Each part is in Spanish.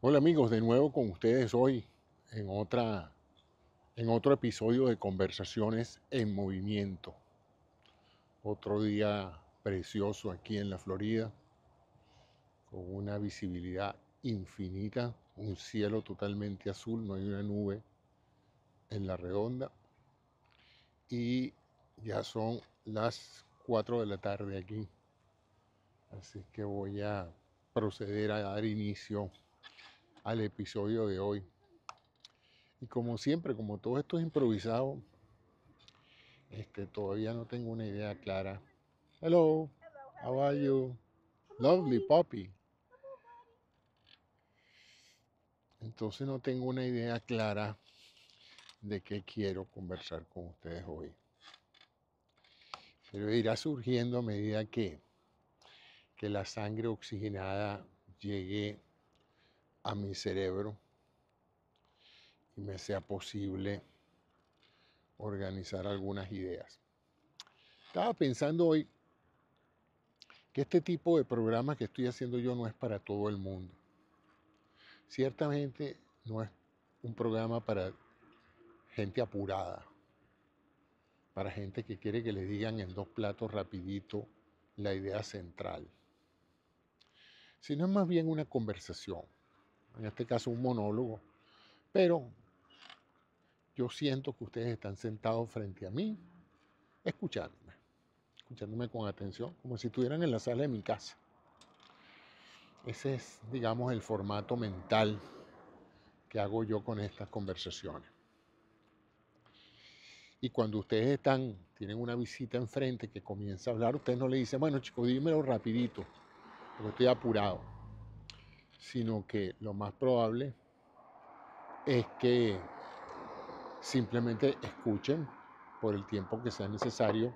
Hola amigos, de nuevo con ustedes hoy en en otro episodio de Conversaciones en Movimiento. Otro día precioso aquí en la Florida, con una visibilidad infinita, un cielo totalmente azul, no hay una nube en la redonda y ya son las 4 de la tarde aquí. Así que voy a proceder a dar inicio al episodio de hoy. Y como siempre, como todo esto es improvisado, todavía no tengo una idea clara. Hello, how are you? Lovely puppy. Entonces no tengo una idea clara de qué quiero conversar con ustedes hoy. Pero irá surgiendo a medida que la sangre oxigenada llegue a mi cerebro y me sea posible organizar algunas ideas. Estaba pensando hoy que este tipo de programas que estoy haciendo yo no es para todo el mundo. Ciertamente no es un programa para gente apurada, para gente que quiere que le digan en dos platos rapidito la idea central, sino es más bien una conversación, en este caso un monólogo, pero yo siento que ustedes están sentados frente a mí, escuchándome con atención, como si estuvieran en la sala de mi casa. Ese es, digamos, el formato mental que hago yo con estas conversaciones. Y cuando ustedes tienen una visita enfrente que comienza a hablar, ustedes no le dicen, bueno chico, dímelo rapidito, porque estoy apurado. Sino que lo más probable es que simplemente escuchen por el tiempo que sea necesario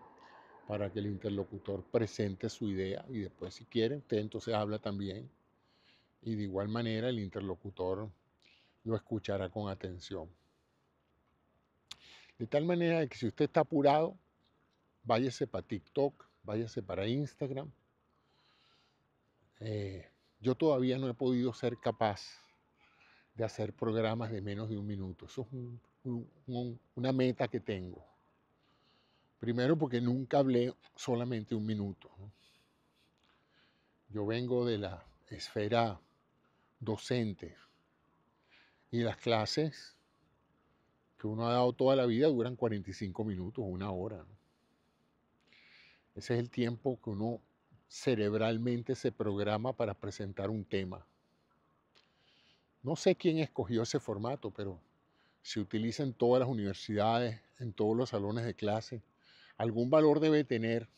para que el interlocutor presente su idea y después si quieren, usted entonces habla también y de igual manera el interlocutor lo escuchará con atención. De tal manera que si usted está apurado, váyase para TikTok, váyase para Instagram. Yo todavía no he podido ser capaz de hacer programas de menos de un minuto. Eso es una meta que tengo. Primero porque nunca hablé solamente un minuto, ¿no? Yo vengo de la esfera docente y las clases que uno ha dado toda la vida duran 45 minutos, una hora, ¿no? Ese es el tiempo que uno cerebralmente se programa para presentar un tema. No sé quién escogió ese formato, pero se utiliza en todas las universidades, en todos los salones de clase. Algún valor debe tener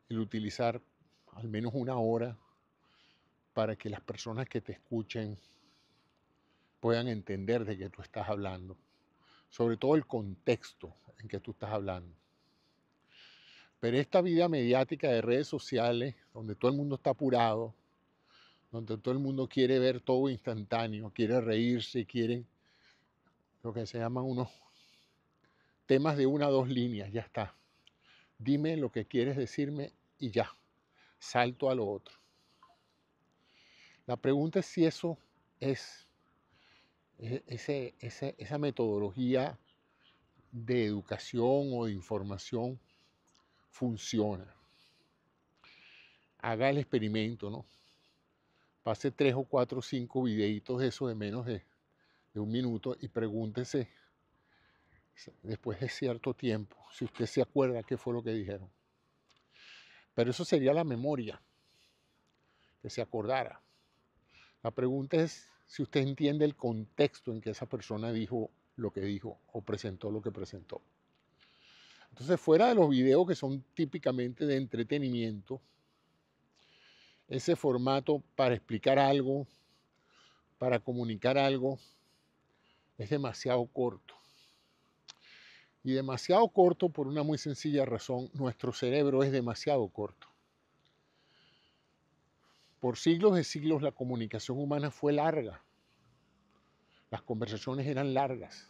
el utilizar al menos una hora para que las personas que te escuchen puedan entender de qué tú estás hablando, sobre todo el contexto en que tú estás hablando. Pero esta vida mediática de redes sociales, donde todo el mundo está apurado, donde todo el mundo quiere ver todo instantáneo, quiere reírse, quiere lo que se llaman unos temas de una o dos líneas, ya está. Dime lo que quieres decirme y ya, salto a lo otro. La pregunta es si eso es esa metodología de educación o de información funciona. Haga el experimento, ¿no? Pase 3 o 4 o 5 videitos de eso de menos de un minuto y pregúntese después de cierto tiempo si usted se acuerda qué fue lo que dijeron. Pero eso sería la memoria, que se acordara. La pregunta es si usted entiende el contexto en que esa persona dijo lo que dijo o presentó lo que presentó. Entonces, fuera de los videos que son típicamente de entretenimiento, ese formato para explicar algo, para comunicar algo, es demasiado corto. Y demasiado corto por una muy sencilla razón, nuestro cerebro es demasiado corto. Por siglos de siglos la comunicación humana fue larga, las conversaciones eran largas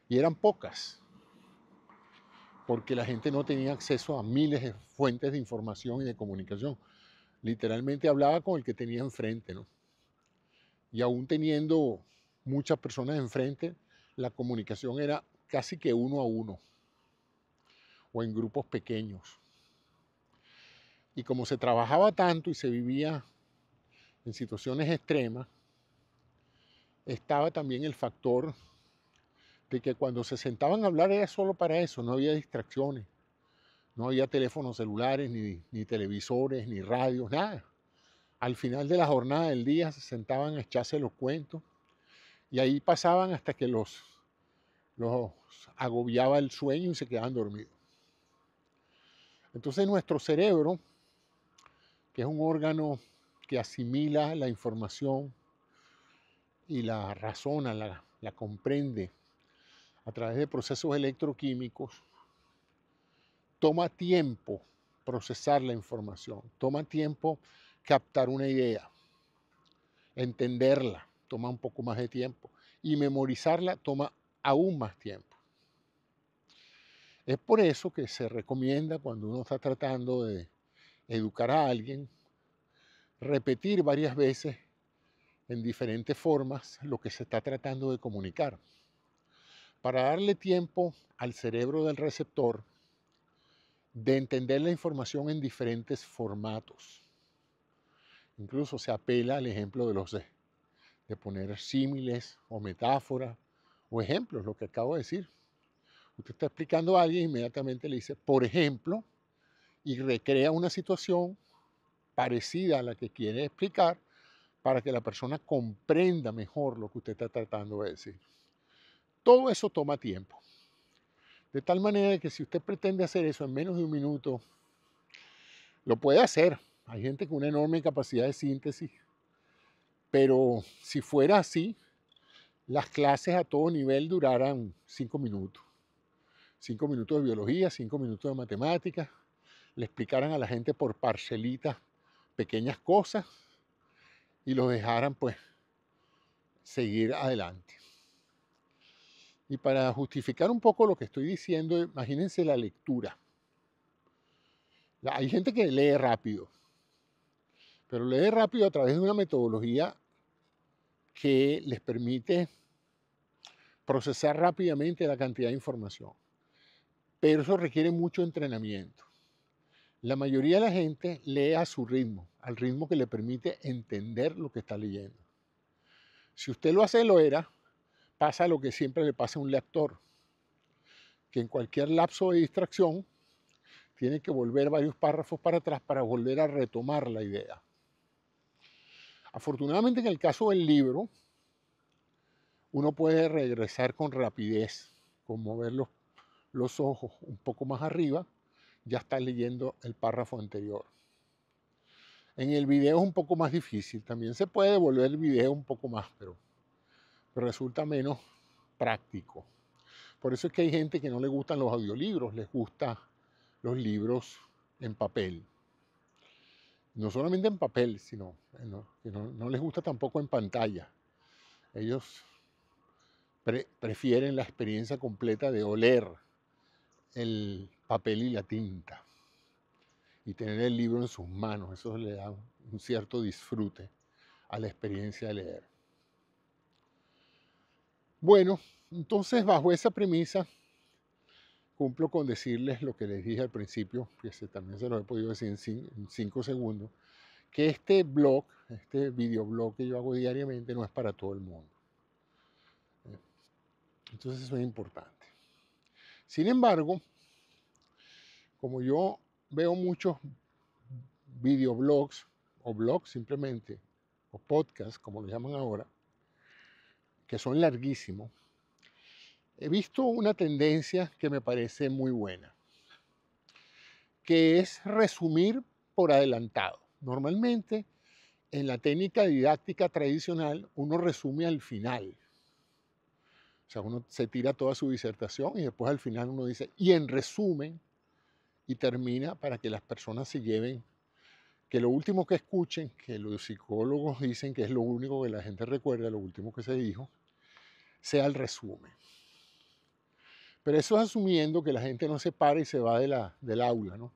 y eran pocas, porque la gente no tenía acceso a miles de fuentes de información y de comunicación. Literalmente hablaba con el que tenía enfrente, ¿no? y aún teniendo muchas personas enfrente, la comunicación era casi que uno a uno o en grupos pequeños. Y como se trabajaba tanto y se vivía en situaciones extremas, estaba también el factor de que cuando se sentaban a hablar era solo para eso, no había distracciones, no había teléfonos celulares, ni televisores, ni radios, nada. Al final de la jornada del día se sentaban a echarse los cuentos y ahí pasaban hasta que los agobiaba el sueño y se quedaban dormidos. Entonces nuestro cerebro, que es un órgano que asimila la información y la razona, la comprende a través de procesos electroquímicos, toma tiempo procesar la información, toma tiempo captar una idea, entenderla, toma un poco más de tiempo y memorizarla toma aún más tiempo. Es por eso que se recomienda cuando uno está tratando de educar a alguien, repetir varias veces en diferentes formas lo que se está tratando de comunicar, para darle tiempo al cerebro del receptor de entender la información en diferentes formatos. Incluso se apela al ejemplo de poner símiles o metáforas o ejemplos, lo que acabo de decir. Usted está explicando a alguien, inmediatamente le dice, por ejemplo, y recrea una situación parecida a la que quiere explicar para que la persona comprenda mejor lo que usted está tratando de decir. Todo eso toma tiempo. De tal manera que si usted pretende hacer eso en menos de un minuto, lo puede hacer. Hay gente con una enorme capacidad de síntesis, pero si fuera así, las clases a todo nivel duraran 5 minutos. 5 minutos de biología, 5 minutos de matemáticas, le explicaran a la gente por parcelitas pequeñas cosas y los dejaran pues seguir adelante. Y para justificar un poco lo que estoy diciendo, imagínense la lectura. Hay gente que lee rápido, pero lee rápido a través de una metodología que les permite procesar rápidamente la cantidad de información. Pero eso requiere mucho entrenamiento. La mayoría de la gente lee a su ritmo, al ritmo que le permite entender lo que está leyendo. Si usted lo acelera, pasa lo que siempre le pasa a un lector, que en cualquier lapso de distracción tiene que volver varios párrafos para atrás para volver a retomar la idea. Afortunadamente, en el caso del libro, uno puede regresar con rapidez, con mover los ojos un poco más arriba, ya está leyendo el párrafo anterior. En el video es un poco más difícil, también se puede volver el video un poco más, pero resulta menos práctico. Por eso es que hay gente que no le gustan los audiolibros, les gustan los libros en papel. No solamente en papel, sino que no les gusta tampoco en pantalla. Ellos prefieren la experiencia completa de oler el papel y la tinta y tener el libro en sus manos. Eso le da un cierto disfrute a la experiencia de leer. Bueno, entonces bajo esa premisa cumplo con decirles lo que les dije al principio, que también se lo he podido decir en 5 segundos, que este blog, este videoblog que yo hago diariamente no es para todo el mundo. Entonces eso es importante. Sin embargo, como yo veo muchos videoblogs o blogs simplemente, o podcasts como lo llaman ahora, que son larguísimos, he visto una tendencia que me parece muy buena, que es resumir por adelantado. Normalmente, en la técnica didáctica tradicional, uno resume al final. O sea, uno se tira toda su disertación y después al final uno dice, y en resumen, y termina para que las personas se lleven, que lo último que escuchen, que los psicólogos dicen que es lo único que la gente recuerda, lo último que se dijo, sea el resumen. Pero eso es asumiendo que la gente no se para y se va del aula, ¿no?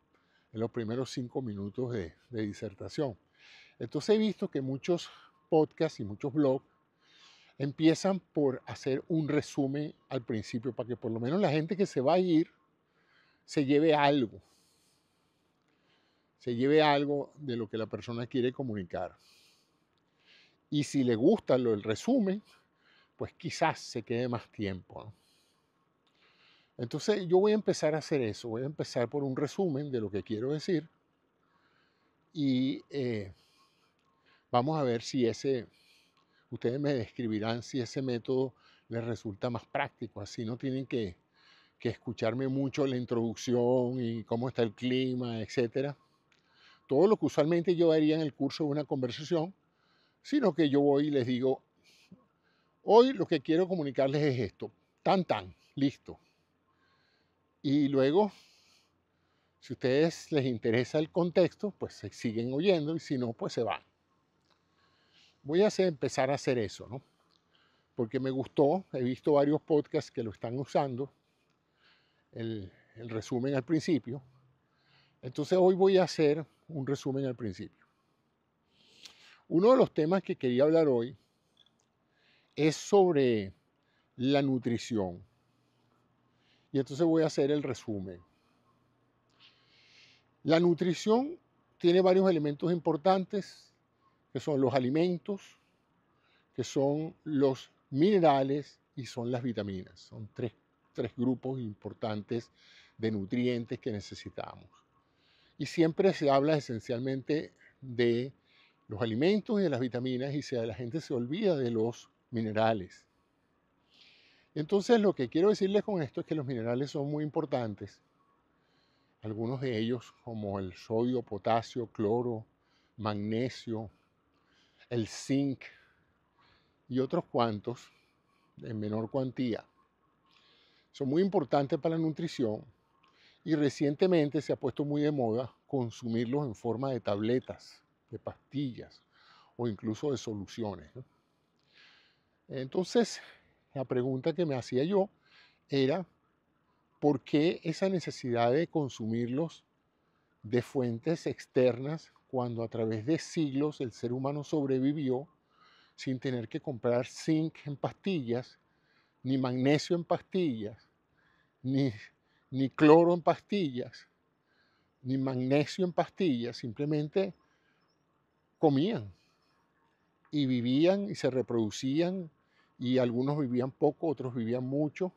En los primeros 5 minutos de disertación. Entonces he visto que muchos podcasts y muchos blogs empiezan por hacer un resumen al principio para que por lo menos la gente que se va a ir se lleve algo de lo que la persona quiere comunicar. Y si le gusta el resumen, pues quizás se quede más tiempo, ¿no? Entonces yo voy a empezar a hacer eso, voy a empezar por un resumen de lo que quiero decir y vamos a ver si ustedes me describirán si ese método les resulta más práctico, así no tienen que escucharme mucho la introducción y cómo está el clima, etcétera. Todo lo que usualmente yo haría en el curso de una conversación, sino que yo voy y les digo, hoy lo que quiero comunicarles es esto, listo. Y luego, si a ustedes les interesa el contexto, pues se siguen oyendo y si no, pues se van. Voy a empezar a hacer eso, ¿no? Porque me gustó, he visto varios podcasts que lo están usando, el resumen al principio. Entonces hoy voy a hacer un resumen al principio. Uno de los temas que quería hablar hoy es sobre la nutrición. Y entonces voy a hacer el resumen. La nutrición tiene varios elementos importantes, que son los alimentos, que son los minerales y son las vitaminas. Son tres grupos importantes de nutrientes que necesitamos. Y siempre se habla esencialmente de los alimentos y de las vitaminas y la gente se olvida de los minerales. Entonces lo que quiero decirles con esto es que los minerales son muy importantes. Algunos de ellos como el sodio, potasio, cloro, magnesio, el zinc y otros cuantos en menor cuantía. Son muy importantes para la nutrición y recientemente se ha puesto muy de moda consumirlos en forma de tabletas, de pastillas o incluso de soluciones, ¿no? Entonces, la pregunta que me hacía yo era, ¿por qué esa necesidad de consumirlos de fuentes externas cuando a través de siglos el ser humano sobrevivió sin tener que comprar zinc en pastillas, ni magnesio en pastillas, ni, ni cloro en pastillas, ni magnesio en pastillas, simplemente comían y vivían y se reproducían y algunos vivían poco, otros vivían mucho,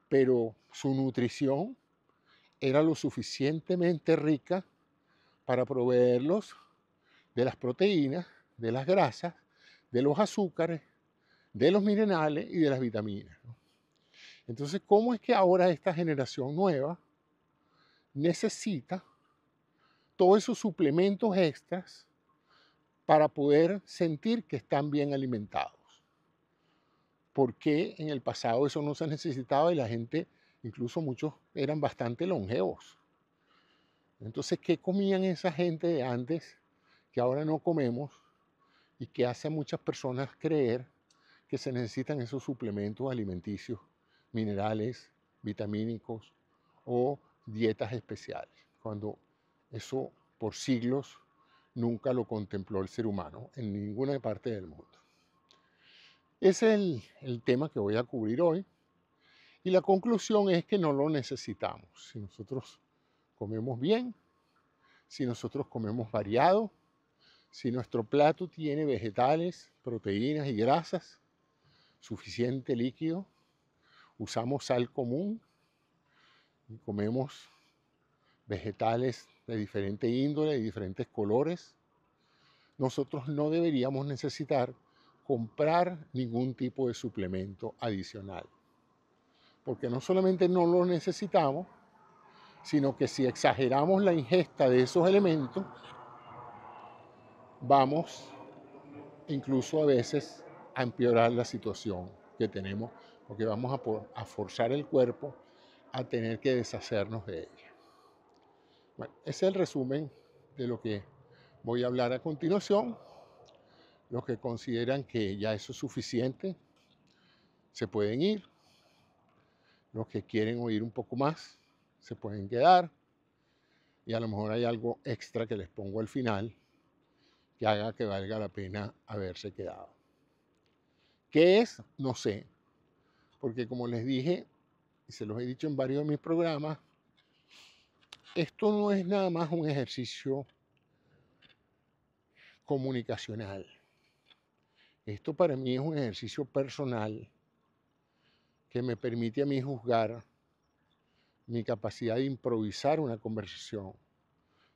pero su nutrición era lo suficientemente rica para proveerlos de las proteínas, de las grasas, de los azúcares, de los minerales y de las vitaminas, ¿no? Entonces, ¿cómo es que ahora esta generación nueva necesita todos esos suplementos extras para poder sentir que están bien alimentados? ¿Por qué en el pasado eso no se necesitaba y la gente, incluso muchos, eran bastante longevos? Entonces, ¿qué comían esa gente de antes que ahora no comemos y que hace a muchas personas creer que se necesitan esos suplementos alimenticios, minerales, vitamínicos o dietas especiales, cuando eso por siglos nunca lo contempló el ser humano en ninguna parte del mundo? Ese es el tema que voy a cubrir hoy y la conclusión es que no lo necesitamos. Si nosotros comemos bien, si nosotros comemos variado, si nuestro plato tiene vegetales, proteínas y grasas, suficiente líquido, usamos sal común y comemos vegetales de diferente índole, de diferentes colores, nosotros no deberíamos necesitar comprar ningún tipo de suplemento adicional. Porque no solamente no lo necesitamos, sino que si exageramos la ingesta de esos elementos, vamos incluso a veces a empeorar la situación que tenemos, porque vamos a forzar el cuerpo a tener que deshacernos de ella. Bueno, ese es el resumen de lo que voy a hablar a continuación. Los que consideran que ya eso es suficiente, se pueden ir. Los que quieren oír un poco más, se pueden quedar. Y a lo mejor hay algo extra que les pongo al final, que haga que valga la pena haberse quedado. ¿Qué es? No sé, porque como les dije, y se los he dicho en varios de mis programas, esto no es nada más un ejercicio comunicacional. Esto para mí es un ejercicio personal que me permite a mí juzgar mi capacidad de improvisar una conversación,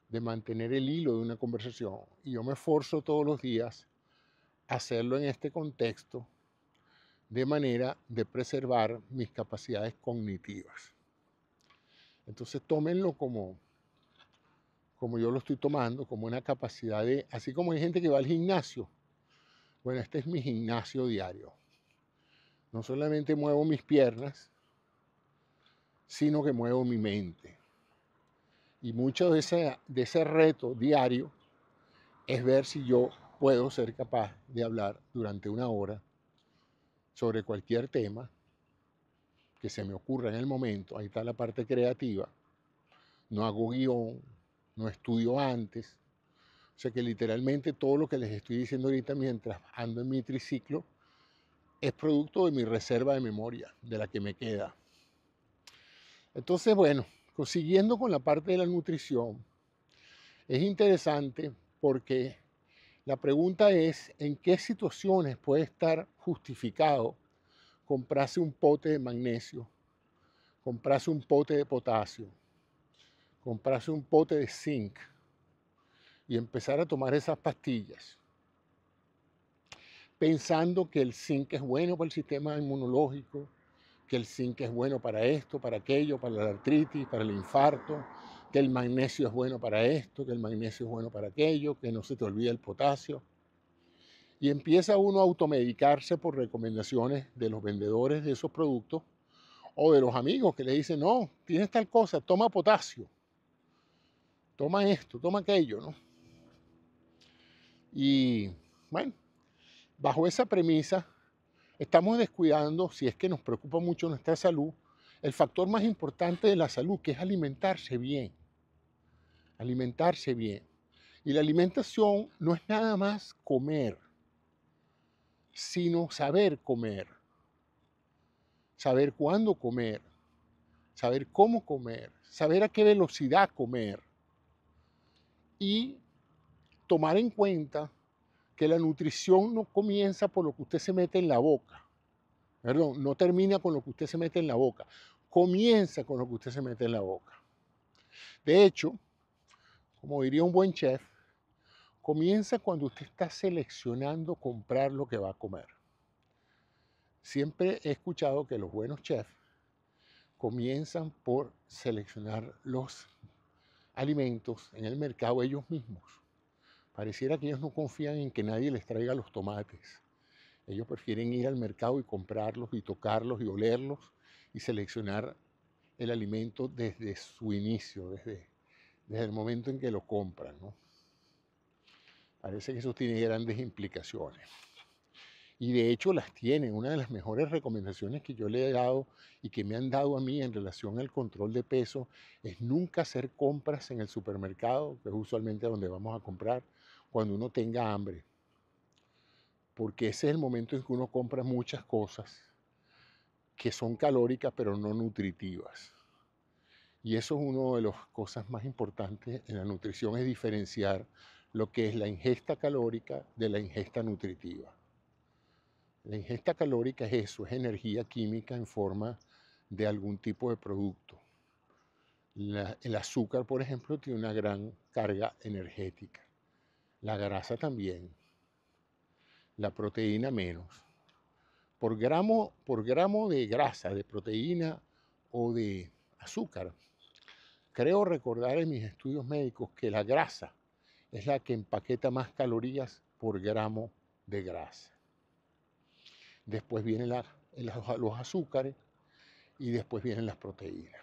de mantener el hilo de una conversación. Y yo me esfuerzo todos los días a hacerlo en este contexto de manera de preservar mis capacidades cognitivas. Entonces tómenlo como yo lo estoy tomando, como una capacidad de, así como hay gente que va al gimnasio, bueno, este es mi gimnasio diario. No solamente muevo mis piernas, sino que muevo mi mente. Y mucho de ese reto diario es ver si yo puedo ser capaz de hablar durante una hora sobre cualquier tema que se me ocurra en el momento. Ahí está la parte creativa. No hago guión, no estudio antes. O sea que literalmente todo lo que les estoy diciendo ahorita mientras ando en mi triciclo es producto de mi reserva de memoria, de la que me queda. Entonces, bueno, siguiendo con la parte de la nutrición, es interesante porque la pregunta es, ¿en qué situaciones puede estar justificado comprarse un pote de magnesio, comprarse un pote de potasio, comprarse un pote de zinc y empezar a tomar esas pastillas, pensando que el zinc es bueno para el sistema inmunológico, que el zinc es bueno para esto, para aquello, para la artritis, para el infarto, que el magnesio es bueno para esto, que el magnesio es bueno para aquello, que no se te olvide el potasio? Y empieza uno a automedicarse por recomendaciones de los vendedores de esos productos o de los amigos que le dicen, no, tienes tal cosa, toma potasio, toma esto, toma aquello, ¿no? Y bueno, bajo esa premisa, estamos descuidando, si es que nos preocupa mucho nuestra salud, el factor más importante de la salud, que es alimentarse bien. Alimentarse bien. Y la alimentación no es nada más comer, sino saber comer, saber cuándo comer, saber cómo comer, saber a qué velocidad comer y tomar en cuenta que la nutrición no comienza por lo que usted se mete en la boca, perdón, no termina con lo que usted se mete en la boca, comienza con lo que usted se mete en la boca. De hecho, como diría un buen chef, comienza cuando usted está seleccionando comprar lo que va a comer. Siempre he escuchado que los buenos chefs comienzan por seleccionar los alimentos en el mercado ellos mismos. Pareciera que ellos no confían en que nadie les traiga los tomates. Ellos prefieren ir al mercado y comprarlos y tocarlos y olerlos y seleccionar el alimento desde su inicio, desde el momento en que lo compran, ¿no? Parece que eso tiene grandes implicaciones. Y de hecho las tiene. Una de las mejores recomendaciones que yo le he dado y que me han dado a mí en relación al control de peso es nunca hacer compras en el supermercado, que es usualmente donde vamos a comprar, cuando uno tenga hambre. Porque ese es el momento en que uno compra muchas cosas que son calóricas pero no nutritivas. Y eso es una de las cosas más importantes en la nutrición, es diferenciar lo que es la ingesta calórica de la ingesta nutritiva. La ingesta calórica es eso, es energía química en forma de algún tipo de producto. El azúcar, por ejemplo, tiene una gran carga energética. La grasa también. La proteína menos. Por gramo de grasa, de proteína o de azúcar, creo recordar en mis estudios médicos que la grasa es la que empaqueta más calorías por gramo de grasa. Después vienen los azúcares y después vienen las proteínas.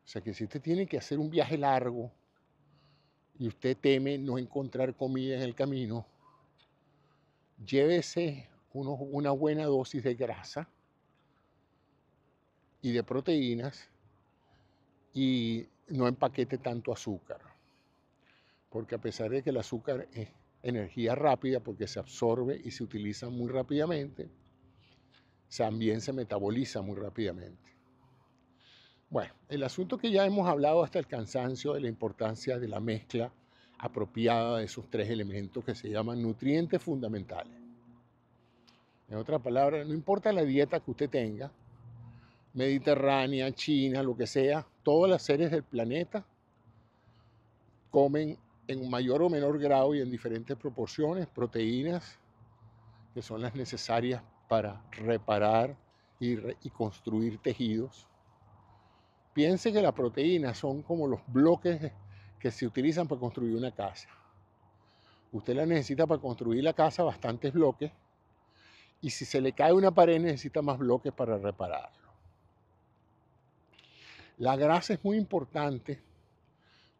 O sea que si usted tiene que hacer un viaje largo y usted teme no encontrar comida en el camino, llévese una buena dosis de grasa y de proteínas y no empaquete tanto azúcar. porque a pesar de que el azúcar es energía rápida, porque se absorbe y se utiliza muy rápidamente, también se metaboliza muy rápidamente. Bueno, el asunto que ya hemos hablado hasta el cansancio de la importancia de la mezcla apropiada de esos tres elementos que se llaman nutrientes fundamentales. En otras palabras, no importa la dieta que usted tenga, mediterránea, china, lo que sea, todas las seres del planeta comen en mayor o menor grado y en diferentes proporciones proteínas que son las necesarias para reparar y construir tejidos. Piense que las proteínas son como los bloques que se utilizan para construir una casa. Usted la necesita para construir la casa bastantes bloques y si se le cae una pared necesita más bloques para repararlo. La grasa es muy importante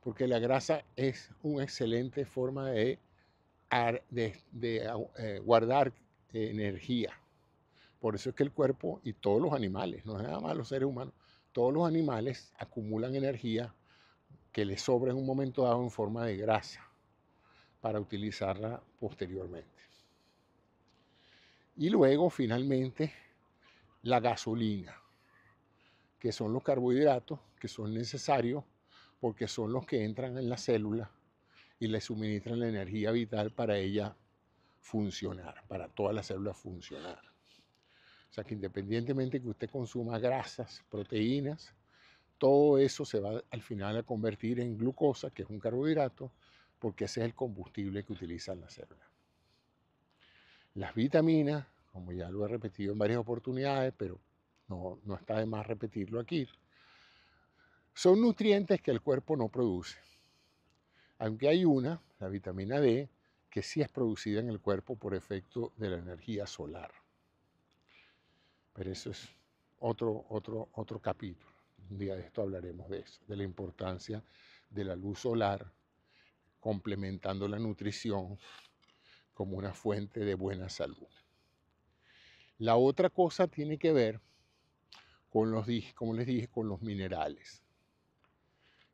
porque la grasa es una excelente forma de guardar energía. Por eso es que el cuerpo y todos los animales, no es nada más los seres humanos, todos los animales acumulan energía que les sobra en un momento dado en forma de grasa para utilizarla posteriormente. Y luego, finalmente, la gasolina, que son los carbohidratos que son necesarios porque son los que entran en la célula y le suministran la energía vital para ella funcionar, para todas las células funcionar. O sea que independientemente que usted consuma grasas, proteínas, todo eso se va al final a convertir en glucosa, que es un carbohidrato, porque ese es el combustible que utilizan las células. Las vitaminas, como ya lo he repetido en varias oportunidades, pero no está de más repetirlo aquí, son nutrientes que el cuerpo no produce. Aunque hay una, la vitamina D, que sí es producida en el cuerpo por efecto de la energía solar. Pero eso es otro capítulo. Un día de esto hablaremos de eso, de la importancia de la luz solar complementando la nutrición como una fuente de buena salud. La otra cosa tiene que ver con los, como les dije, con los minerales,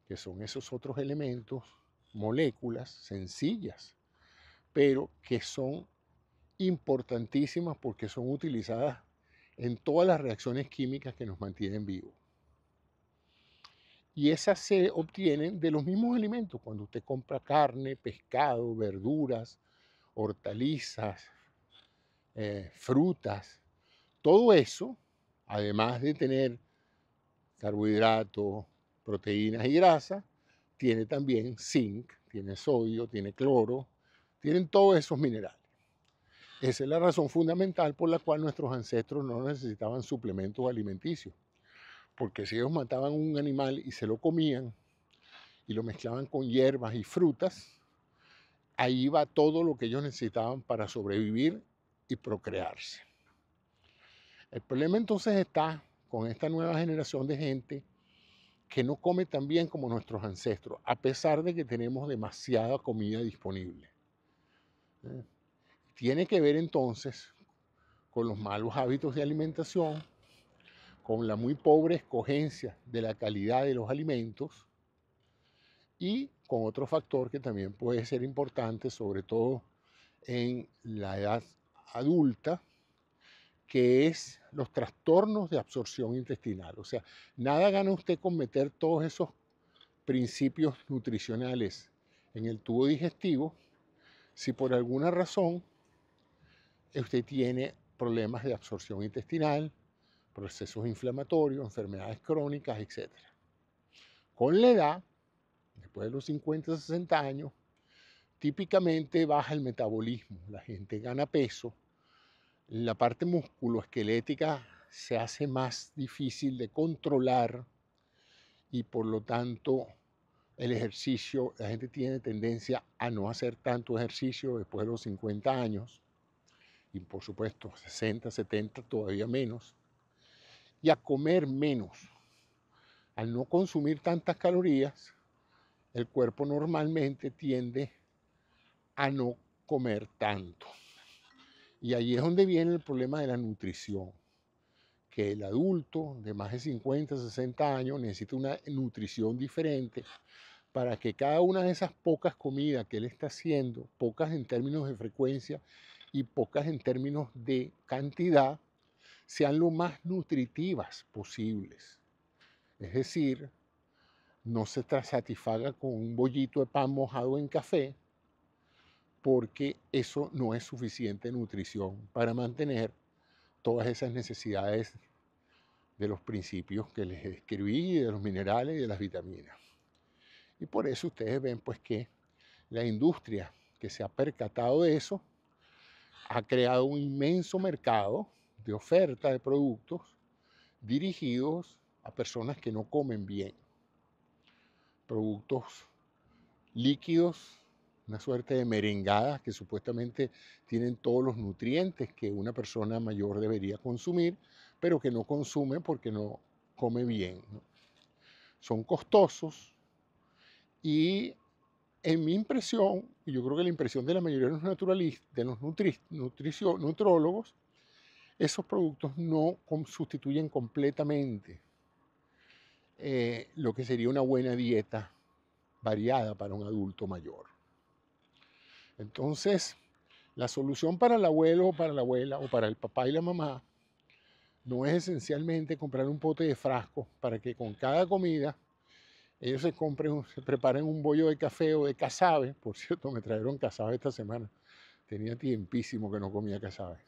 que son esos otros elementos, moléculas sencillas, pero que son importantísimas porque son utilizadas en todas las reacciones químicas que nos mantienen vivos. Y esas se obtienen de los mismos alimentos. Cuando usted compra carne, pescado, verduras, hortalizas, frutas, todo eso, además de tener carbohidratos, proteínas y grasas, tiene también zinc, tiene sodio, tiene cloro, tienen todos esos minerales. Esa es la razón fundamental por la cual nuestros ancestros no necesitaban suplementos alimenticios, porque si ellos mataban un animal y se lo comían y lo mezclaban con hierbas y frutas, ahí va todo lo que ellos necesitaban para sobrevivir y procrearse. El problema entonces está con esta nueva generación de gente que no come tan bien como nuestros ancestros, a pesar de que tenemos demasiada comida disponible. Tiene que ver entonces con los malos hábitos de alimentación, con la muy pobre escogencia de la calidad de los alimentos y con otro factor que también puede ser importante, sobre todo en la edad adulta, que es los trastornos de absorción intestinal. O sea, nada gana usted con meter todos esos principios nutricionales en el tubo digestivo si por alguna razón usted tiene problemas de absorción intestinal, procesos inflamatorios, enfermedades crónicas, etc. Con la edad, después de los 50, 60 años, típicamente baja el metabolismo, la gente gana peso, la parte musculoesquelética se hace más difícil de controlar y por lo tanto el ejercicio, la gente tiene tendencia a no hacer tanto ejercicio después de los 50 años y por supuesto 60, 70 todavía menos, y a comer menos. Al no consumir tantas calorías, el cuerpo normalmente tiende a no comer tanto. Y ahí es donde viene el problema de la nutrición, que el adulto de más de 50, 60 años necesita una nutrición diferente para que cada una de esas pocas comidas que él está haciendo, pocas en términos de frecuencia y pocas en términos de cantidad, sean lo más nutritivas posibles. Es decir, no se satisfaga con un bollito de pan mojado en café, porque eso no es suficiente nutrición para mantener todas esas necesidades de los principios que les describí, de los minerales y de las vitaminas. Y por eso ustedes ven pues que la industria que se ha percatado de eso ha creado un inmenso mercado de oferta de productos dirigidos a personas que no comen bien. Productos líquidos, una suerte de merengadas que supuestamente tienen todos los nutrientes que una persona mayor debería consumir, pero que no consume porque no come bien, ¿no? Son costosos y en mi impresión, y yo creo que la impresión de la mayoría de los naturalistas, de los nutrólogos, esos productos no sustituyen completamente lo que sería una buena dieta variada para un adulto mayor. Entonces, la solución para el abuelo o para la abuela o para el papá y la mamá no es esencialmente comprar un pote de frasco para que con cada comida ellos se preparen un bollo de café o de casabe. Por cierto, me trajeron casabe esta semana. Tenía tiempísimo que no comía casabe.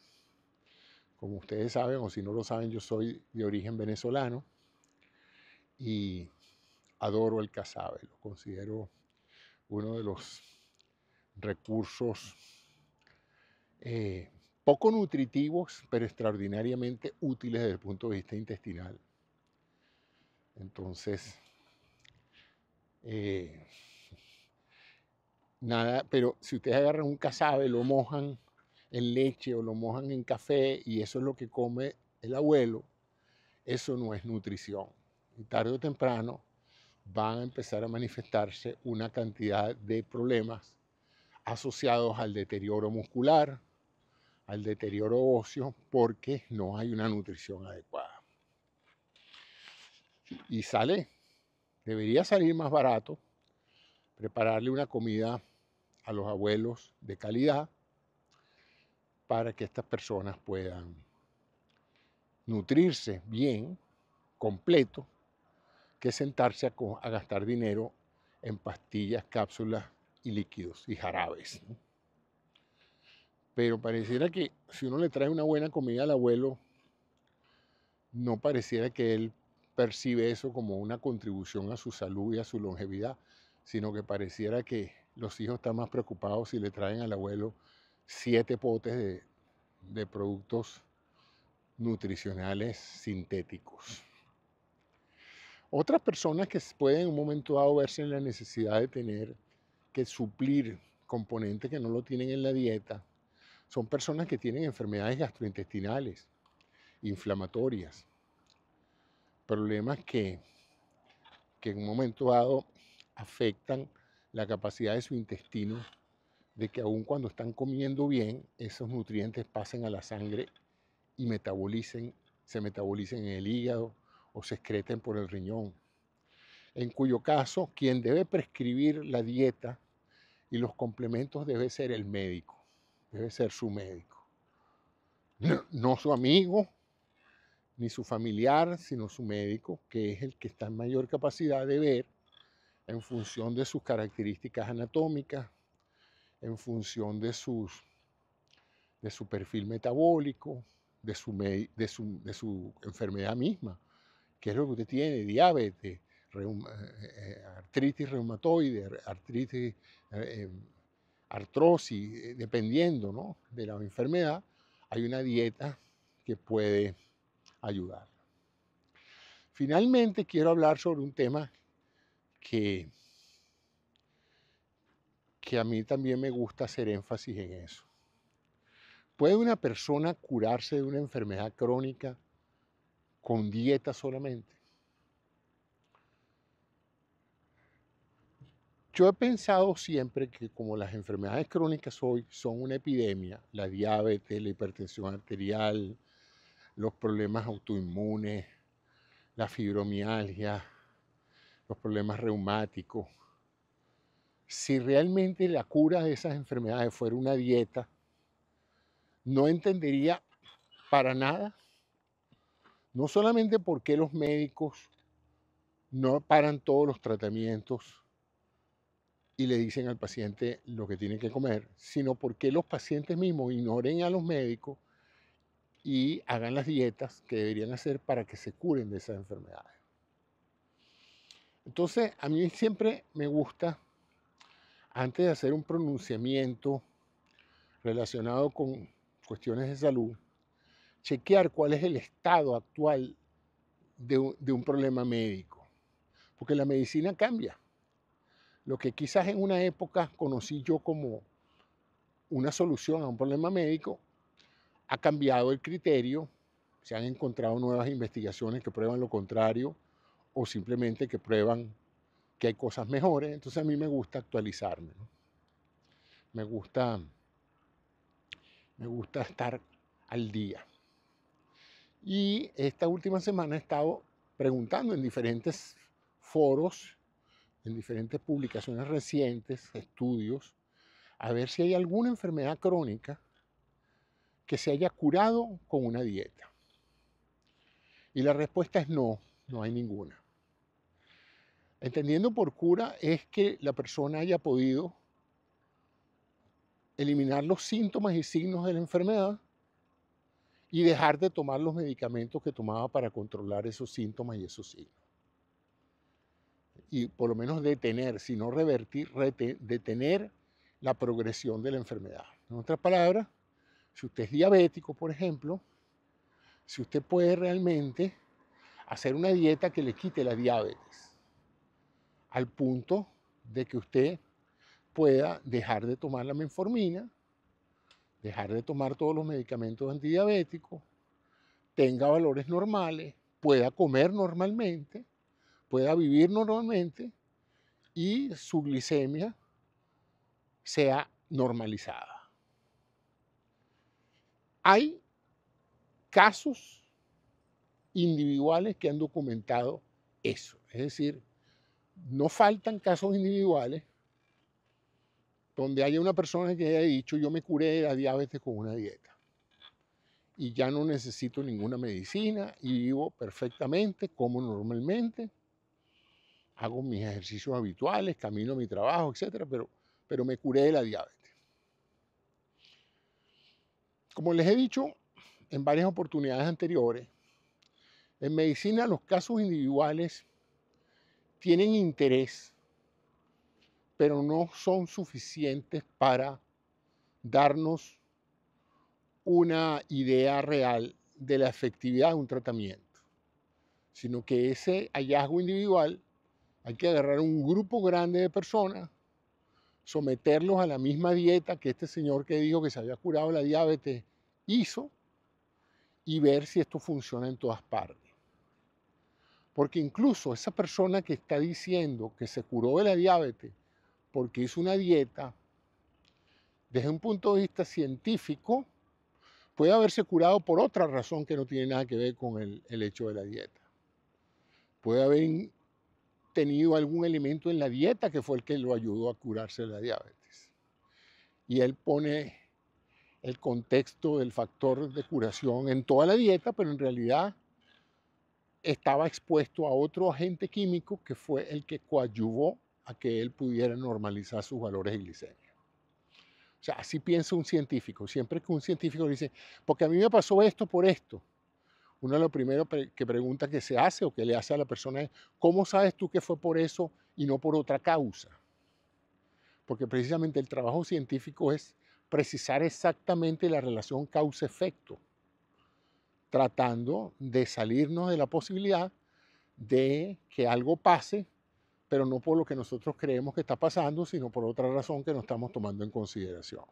Como ustedes saben, o si no lo saben, yo soy de origen venezolano y adoro el casabe. Lo considero uno de los recursos poco nutritivos, pero extraordinariamente útiles desde el punto de vista intestinal. Entonces, nada, pero si ustedes agarran un casabe, lo mojan en leche o lo mojan en café y eso es lo que come el abuelo, eso no es nutrición. Y tarde o temprano van a empezar a manifestarse una cantidad de problemas asociados al deterioro muscular, al deterioro óseo, porque no hay una nutrición adecuada. Y debería salir más barato prepararle una comida a los abuelos de calidad para que estas personas puedan nutrirse bien, completo, que sentarse a gastar dinero en pastillas, cápsulas y líquidos y jarabes, ¿no? Pero pareciera que si uno le trae una buena comida al abuelo, no pareciera que él percibe eso como una contribución a su salud y a su longevidad, sino que pareciera que los hijos están más preocupados si le traen al abuelo 7 potes de productos nutricionales sintéticos. Otras personas que pueden en un momento dado verse en la necesidad de tener que suplir componentes que no lo tienen en la dieta, son personas que tienen enfermedades gastrointestinales, inflamatorias, problemas que en un momento dado afectan la capacidad de su intestino de que aun cuando están comiendo bien, esos nutrientes pasen a la sangre y se metabolicen en el hígado o se excreten por el riñón. En cuyo caso, quien debe prescribir la dieta y los complementos debe ser el médico, debe ser su médico. No su amigo, ni su familiar, sino su médico, que es el que está en mayor capacidad de ver en función de sus características anatómicas, en función de su perfil metabólico, de su enfermedad misma, qué es lo que usted tiene, diabetes, artritis reumatoide, artrosis, dependiendo, ¿no?, de la enfermedad, hay una dieta que puede ayudar. Finalmente, quiero hablar sobre un tema que a mí también me gusta hacer énfasis en eso. ¿Puede una persona curarse de una enfermedad crónica con dieta solamente? Yo he pensado siempre que como las enfermedades crónicas hoy son una epidemia, la diabetes, la hipertensión arterial, los problemas autoinmunes, la fibromialgia, los problemas reumáticos, Si realmente la cura de esas enfermedades fuera una dieta, no entendería para nada, no solamente por qué los médicos no paran todos los tratamientos y le dicen al paciente lo que tiene que comer, sino por qué los pacientes mismos ignoren a los médicos y hagan las dietas que deberían hacer para que se curen de esas enfermedades. Entonces, a mí siempre me gusta, antes de hacer un pronunciamiento relacionado con cuestiones de salud, chequear cuál es el estado actual de un problema médico, porque la medicina cambia. Lo que quizás en una época conocí yo como una solución a un problema médico, ha cambiado el criterio, se han encontrado nuevas investigaciones que prueban lo contrario o simplemente que prueban que hay cosas mejores. Entonces a mí me gusta actualizarme, ¿no? Me gusta estar al día. Y esta última semana he estado preguntando en diferentes foros, en diferentes publicaciones recientes, estudios, a ver si hay alguna enfermedad crónica que se haya curado con una dieta. Y la respuesta es no, no hay ninguna. Entendiendo por cura es que la persona haya podido eliminar los síntomas y signos de la enfermedad y dejar de tomar los medicamentos que tomaba para controlar esos síntomas y esos signos. Y por lo menos detener, si no revertir, detener la progresión de la enfermedad. En otras palabras, si usted es diabético, por ejemplo, si usted puede realmente hacer una dieta que le quite la diabetes, al punto de que usted pueda dejar de tomar la metformina, dejar de tomar todos los medicamentos antidiabéticos, tenga valores normales, pueda comer normalmente, pueda vivir normalmente y su glicemia sea normalizada. Hay casos individuales que han documentado eso, es decir, no faltan casos individuales donde haya una persona que haya dicho yo me curé de la diabetes con una dieta y ya no necesito ninguna medicina y vivo perfectamente, como normalmente, hago mis ejercicios habituales, camino a mi trabajo, etcétera, pero me curé de la diabetes. Como les he dicho en varias oportunidades anteriores, en medicina los casos individuales tienen interés, pero no son suficientes para darnos una idea real de la efectividad de un tratamiento, sino que ese hallazgo individual hay que agarrar un grupo grande de personas, someterlos a la misma dieta que este señor que dijo que se había curado la diabetes hizo y ver si esto funciona en todas partes. Porque incluso esa persona que está diciendo que se curó de la diabetes porque hizo una dieta, desde un punto de vista científico, puede haberse curado por otra razón que no tiene nada que ver con el hecho de la dieta. Puede haber tenido algún elemento en la dieta que fue el que lo ayudó a curarse de la diabetes. Y él pone el contexto del factor de curación en toda la dieta, pero en realidad estaba expuesto a otro agente químico que fue el que coadyuvó a que él pudiera normalizar sus valores de glicemia. O sea, así piensa un científico. Siempre que un científico dice, porque a mí me pasó esto por esto, uno de lo primero que pregunta que se hace o que le hace a la persona es, ¿cómo sabes tú que fue por eso y no por otra causa? Porque precisamente el trabajo científico es precisar exactamente la relación causa-efecto, tratando de salirnos de la posibilidad de que algo pase, pero no por lo que nosotros creemos que está pasando, sino por otra razón que no estamos tomando en consideración.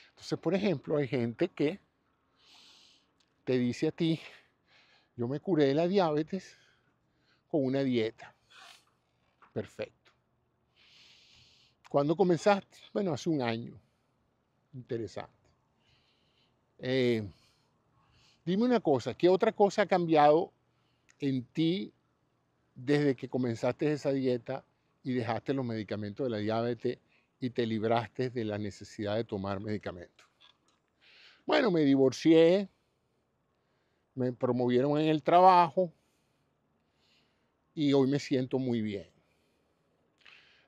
Entonces, por ejemplo, hay gente que te dice a ti, yo me curé de la diabetes con una dieta. Perfecto. ¿Cuándo comenzaste? Bueno, hace un año. Interesante. Dime una cosa, ¿qué otra cosa ha cambiado en ti desde que comenzaste esa dieta y dejaste los medicamentos de la diabetes y te libraste de la necesidad de tomar medicamentos. Bueno, me divorcié, me promovieron en el trabajo y hoy me siento muy bien.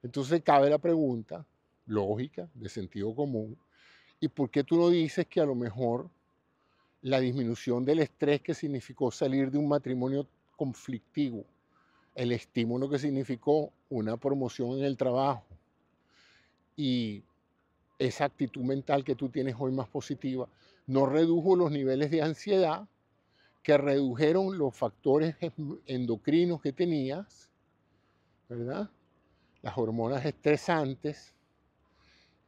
Entonces cabe la pregunta lógica, de sentido común, ¿y por qué tú no dices que a lo mejor la disminución del estrés que significó salir de un matrimonio conflictivo, el estímulo que significó una promoción en el trabajo y esa actitud mental que tú tienes hoy más positiva, no redujo los niveles de ansiedad, que redujeron los factores endocrinos que tenías, ¿verdad? Las hormonas estresantes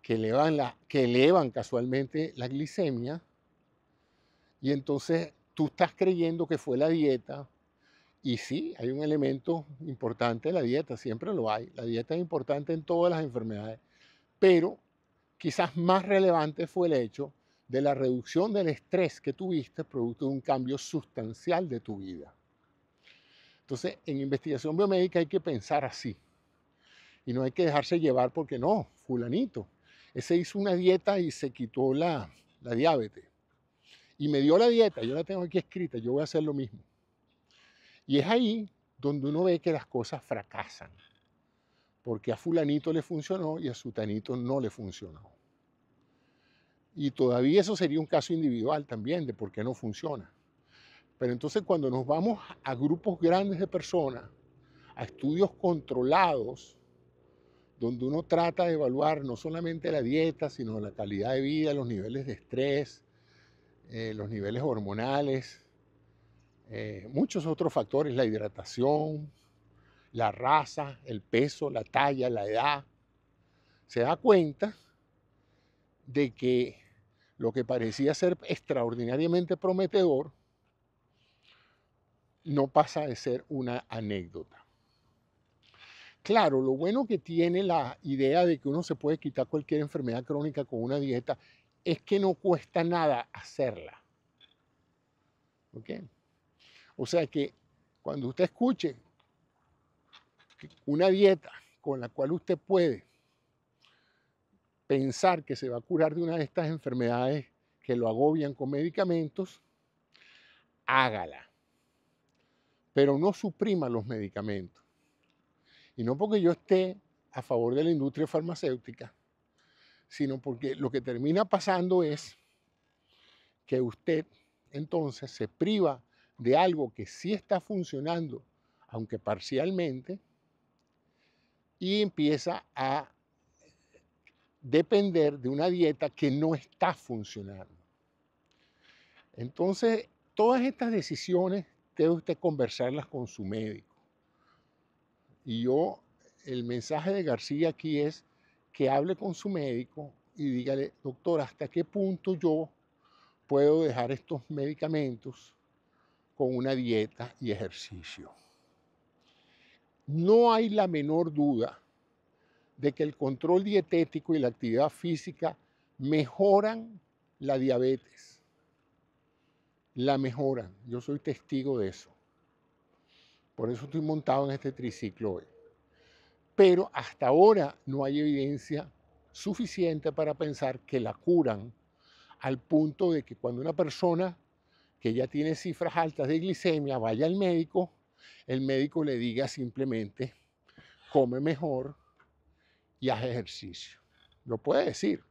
que elevan casualmente la glicemia, y entonces tú estás creyendo que fue la dieta. Y sí, hay un elemento importante de la dieta, siempre lo hay. La dieta es importante en todas las enfermedades, pero quizás más relevante fue el hecho de la reducción del estrés que tuviste producto de un cambio sustancial de tu vida. Entonces, en investigación biomédica hay que pensar así y no hay que dejarse llevar porque no, fulanito, ese hizo una dieta y se quitó la diabetes y me dio la dieta, yo la tengo aquí escrita, yo voy a hacer lo mismo. Y es ahí donde uno ve que las cosas fracasan, porque a fulanito le funcionó y a sutanito no le funcionó. Y todavía eso sería un caso individual también de por qué no funciona. Pero entonces cuando nos vamos a grupos grandes de personas, a estudios controlados, donde uno trata de evaluar no solamente la dieta, sino la calidad de vida, los niveles de estrés, los niveles hormonales, muchos otros factores, la hidratación, la raza, el peso, la talla, la edad, se da cuenta de que lo que parecía ser extraordinariamente prometedor no pasa de ser una anécdota. Claro, lo bueno que tiene la idea de que uno se puede quitar cualquier enfermedad crónica con una dieta es que no cuesta nada hacerla. ¿Ok? O sea que cuando usted escuche una dieta con la cual usted puede pensar que se va a curar de una de estas enfermedades que lo agobian con medicamentos, hágala. Pero no suprima los medicamentos. Y no porque yo esté a favor de la industria farmacéutica, sino porque lo que termina pasando es que usted entonces se priva de algo que sí está funcionando, aunque parcialmente, y empieza a depender de una dieta que no está funcionando. Entonces, todas estas decisiones debe usted conversarlas con su médico. Y el mensaje de García aquí es que hable con su médico y dígale, doctor, ¿hasta qué punto yo puedo dejar estos medicamentos con una dieta y ejercicio? No hay la menor duda de que el control dietético y la actividad física mejoran la diabetes. La mejoran. Yo soy testigo de eso. Por eso estoy montado en este triciclo hoy. Pero hasta ahora no hay evidencia suficiente para pensar que la curan al punto de que cuando una persona que ya tiene cifras altas de glicemia vaya al médico, el médico le diga simplemente, come mejor y haz ejercicio. Lo puede decir,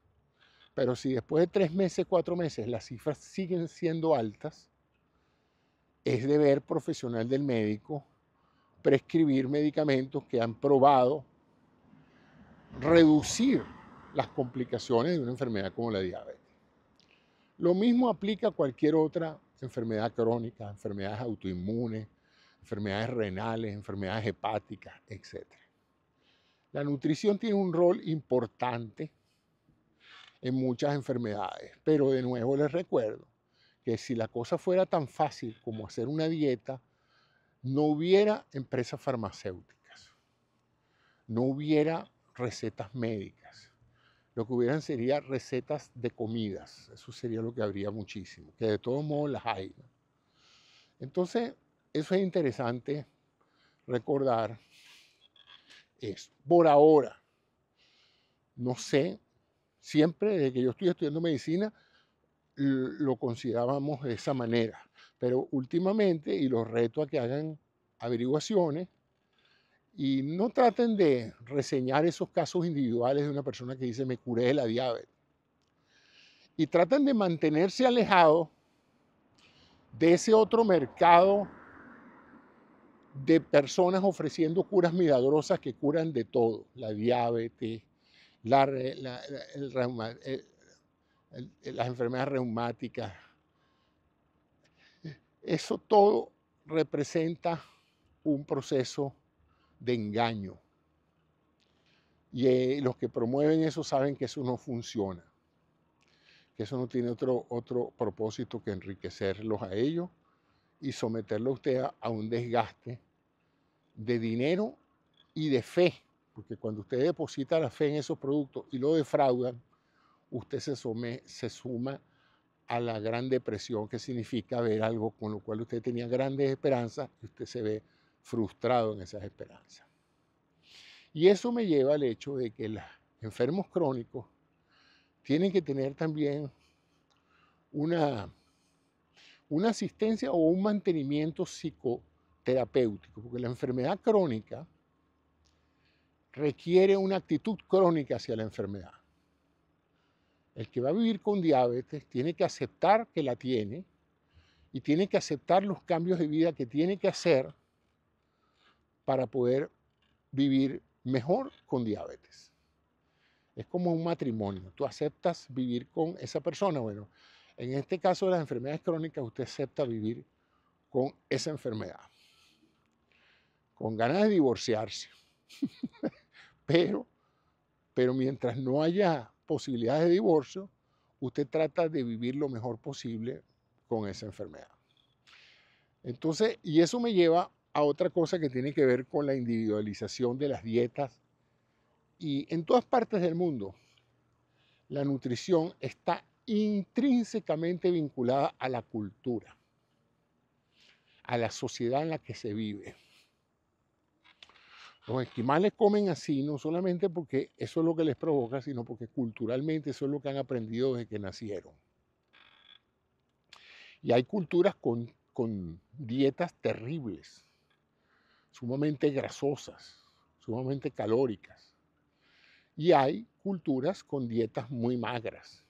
pero si después de 3 meses, 4 meses las cifras siguen siendo altas, es deber profesional del médico prescribir medicamentos que han probado reducir las complicaciones de una enfermedad como la diabetes. Lo mismo aplica a cualquier otra enfermedad crónica, enfermedades autoinmunes, enfermedades renales, enfermedades hepáticas, etc. La nutrición tiene un rol importante en muchas enfermedades, pero de nuevo les recuerdo que si la cosa fuera tan fácil como hacer una dieta, no hubiera empresas farmacéuticas, no hubiera recetas médicas. Lo que hubieran sería recetas de comidas. Eso sería lo que habría muchísimo, que de todos modos las hay, ¿no? Entonces, eso es interesante recordar eso. Por ahora, no sé, siempre desde que yo estoy estudiando medicina lo considerábamos de esa manera, pero últimamente, y los reto a que hagan averiguaciones y no traten de reseñar esos casos individuales de una persona que dice me curé de la diabetes, y traten de mantenerse alejados de ese otro mercado de personas ofreciendo curas milagrosas que curan de todo, la diabetes, las enfermedades reumáticas. Eso todo representa un proceso de engaño. Y los que promueven eso saben que eso no funciona, que eso no tiene otro propósito que enriquecerlos a ellos y someterlo a usted a un desgaste de dinero y de fe, porque cuando usted deposita la fe en esos productos y lo defraudan, usted se suma a la gran depresión, que significa ver algo con lo cual usted tenía grandes esperanzas y usted se ve frustrado en esas esperanzas. Y eso me lleva al hecho de que los enfermos crónicos tienen que tener también una asistencia o un mantenimiento psicoterapéutico, porque la enfermedad crónica requiere una actitud crónica hacia la enfermedad. El que va a vivir con diabetes tiene que aceptar que la tiene y tiene que aceptar los cambios de vida que tiene que hacer para poder vivir mejor con diabetes. Es como un matrimonio. Tú aceptas vivir con esa persona. Bueno, en este caso de las enfermedades crónicas, usted acepta vivir con esa enfermedad. Con ganas de divorciarse. pero mientras no haya posibilidades de divorcio, usted trata de vivir lo mejor posible con esa enfermedad. Entonces, y eso me lleva a otra cosa que tiene que ver con la individualización de las dietas. Y en todas partes del mundo, la nutrición está intrínsecamente vinculada a la cultura, a la sociedad en la que se vive. Los esquimales comen así no solamente porque eso es lo que les provoca, sino porque culturalmente eso es lo que han aprendido desde que nacieron. Y hay culturas con dietas terribles, sumamente grasosas, sumamente calóricas. Y hay culturas con dietas muy magras,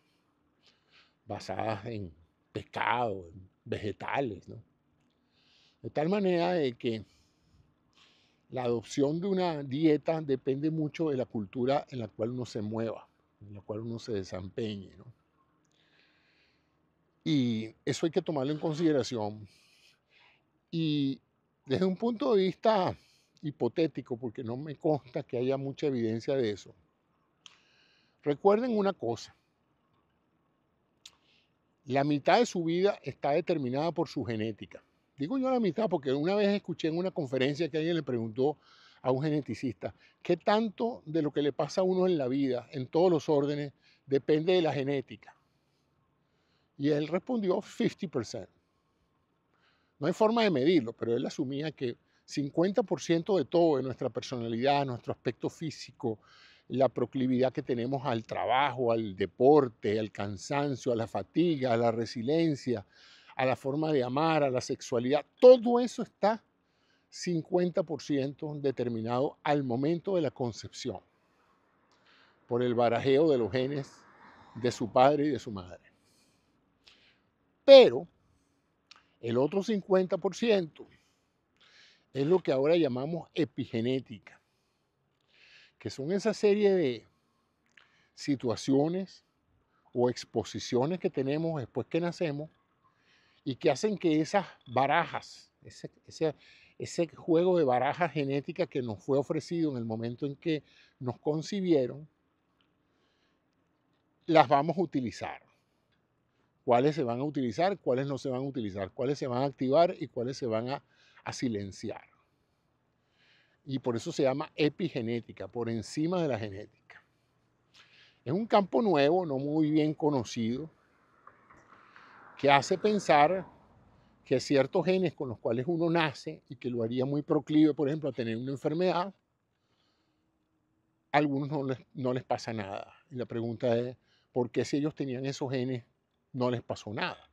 basadas en pescado, en vegetales, ¿no? De tal manera de que la adopción de una dieta depende mucho de la cultura en la cual uno se mueva, en la cual uno se desempeñe, ¿no? Y eso hay que tomarlo en consideración. Y desde un punto de vista hipotético, porque no me consta que haya mucha evidencia de eso, recuerden una cosa: la mitad de su vida está determinada por su genética. Digo yo la mitad porque una vez escuché en una conferencia que alguien le preguntó a un geneticista, ¿qué tanto de lo que le pasa a uno en la vida, en todos los órdenes, depende de la genética? Y él respondió 50%. No hay forma de medirlo, pero él asumía que 50% de todo, de nuestra personalidad, nuestro aspecto físico, la proclividad que tenemos al trabajo, al deporte, al cansancio, a la fatiga, a la resiliencia, a la forma de amar, a la sexualidad, todo eso está 50% determinado al momento de la concepción por el barajeo de los genes de su padre y de su madre. Pero el otro 50% es lo que ahora llamamos epigenética, que son esa serie de situaciones o exposiciones que tenemos después que nacemos y que hacen que esas barajas, ese juego de barajas genéticas que nos fue ofrecido en el momento en que nos concibieron, las vamos a utilizar. ¿Cuáles se van a utilizar? ¿Cuáles no se van a utilizar? ¿Cuáles se van a activar y cuáles se van a silenciar? Y por eso se llama epigenética, por encima de la genética. Es un campo nuevo, no muy bien conocido, que hace pensar que ciertos genes con los cuales uno nace y que lo haría muy proclive, por ejemplo, a tener una enfermedad, a algunos no les pasa nada. Y la pregunta es, ¿por qué si ellos tenían esos genes no les pasó nada?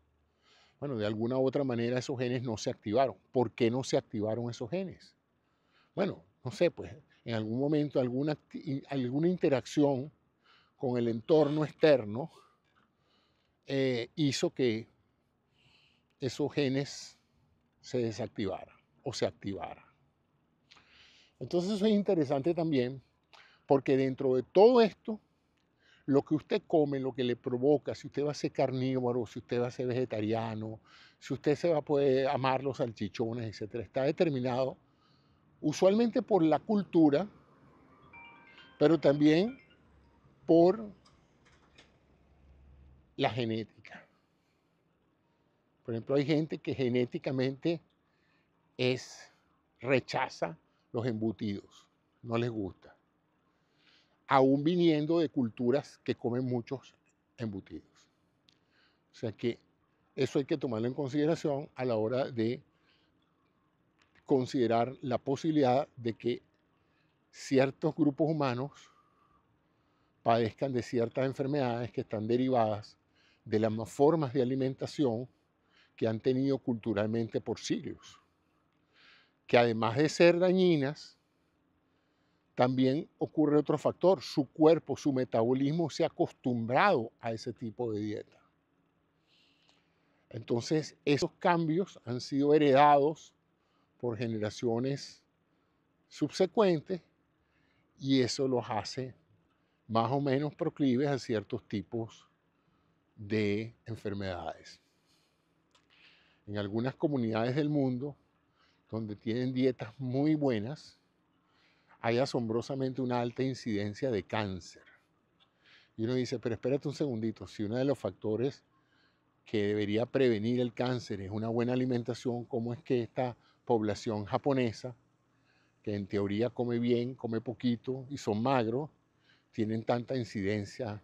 Bueno, de alguna u otra manera esos genes no se activaron. ¿Por qué no se activaron esos genes? Bueno, no sé, pues en algún momento alguna interacción con el entorno externo hizo que esos genes se desactivaran o se activaran. Entonces eso es interesante también porque dentro de todo esto, lo que usted come, lo que le provoca, si usted va a ser carnívoro, si usted va a ser vegetariano, si usted se va a poder amar los salchichones, etcétera, está determinado usualmente por la cultura, pero también por la genética. Por ejemplo, hay gente que genéticamente rechaza los embutidos, no les gusta, aún viniendo de culturas que comen muchos embutidos. O sea que eso hay que tomarlo en consideración a la hora de considerar la posibilidad de que ciertos grupos humanos padezcan de ciertas enfermedades que están derivadas de las formas de alimentación que han tenido culturalmente por siglos, que además de ser dañinas, también ocurre otro factor, su cuerpo, su metabolismo se ha acostumbrado a ese tipo de dieta. Entonces, esos cambios han sido heredados por generaciones subsecuentes y eso los hace más o menos proclives a ciertos tipos de enfermedades. En algunas comunidades del mundo, donde tienen dietas muy buenas, hay asombrosamente una alta incidencia de cáncer. Y uno dice, pero espérate un segundito, si uno de los factores que debería prevenir el cáncer es una buena alimentación, ¿cómo es que esta población japonesa, que en teoría come bien, come poquito y son magros, tienen tanta incidencia,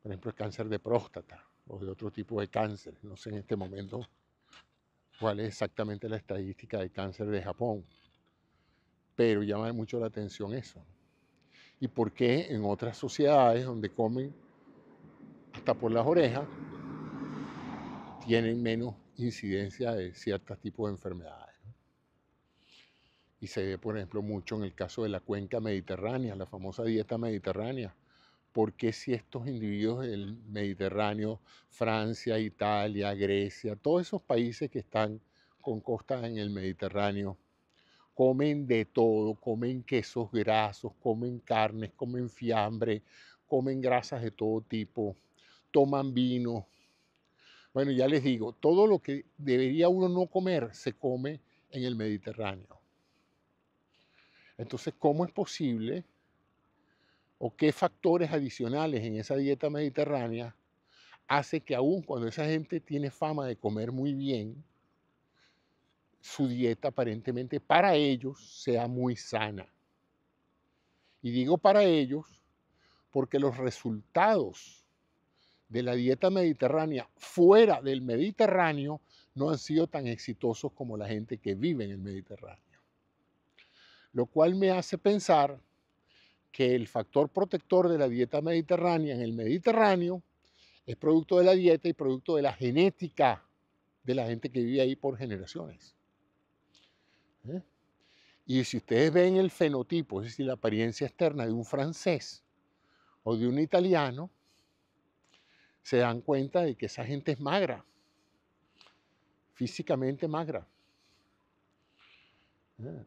por ejemplo, el cáncer de próstata o de otro tipo de cáncer? No sé en este momento cuál es exactamente la estadística de cáncer de Japón, pero llama mucho la atención eso. ¿Y por qué en otras sociedades donde comen hasta por las orejas tienen menos incidencia de ciertos tipos de enfermedades? Y se ve, por ejemplo, mucho en el caso de la cuenca mediterránea, la famosa dieta mediterránea. ¿Por qué si estos individuos del Mediterráneo, Francia, Italia, Grecia, todos esos países que están con costas en el Mediterráneo, comen de todo, comen quesos grasos, comen carnes, comen fiambre, comen grasas de todo tipo, toman vino? Bueno, ya les digo, todo lo que debería uno no comer se come en el Mediterráneo. Entonces, ¿cómo es posible o qué factores adicionales en esa dieta mediterránea hace que aún cuando esa gente tiene fama de comer muy bien, su dieta aparentemente para ellos sea muy sana? Y digo para ellos porque los resultados de la dieta mediterránea fuera del Mediterráneo no han sido tan exitosos como la gente que vive en el Mediterráneo. Lo cual me hace pensar que el factor protector de la dieta mediterránea en el Mediterráneo es producto de la dieta y producto de la genética de la gente que vive ahí por generaciones. ¿Eh? Y si ustedes ven el fenotipo, es decir, la apariencia externa de un francés o de un italiano, se dan cuenta de que esa gente es magra, físicamente magra.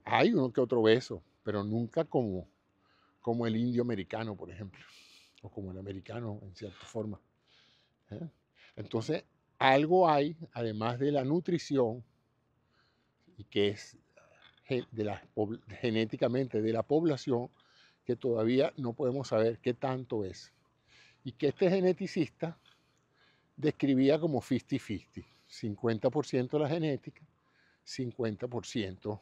Hay uno que otro beso, pero nunca como el indio americano, por ejemplo, o como el americano en cierta forma. Entonces, algo hay, además de la nutrición, y que es genéticamente de la población, que todavía no podemos saber qué tanto es. Y que este geneticista describía como 50-50, 50% la genética, 50%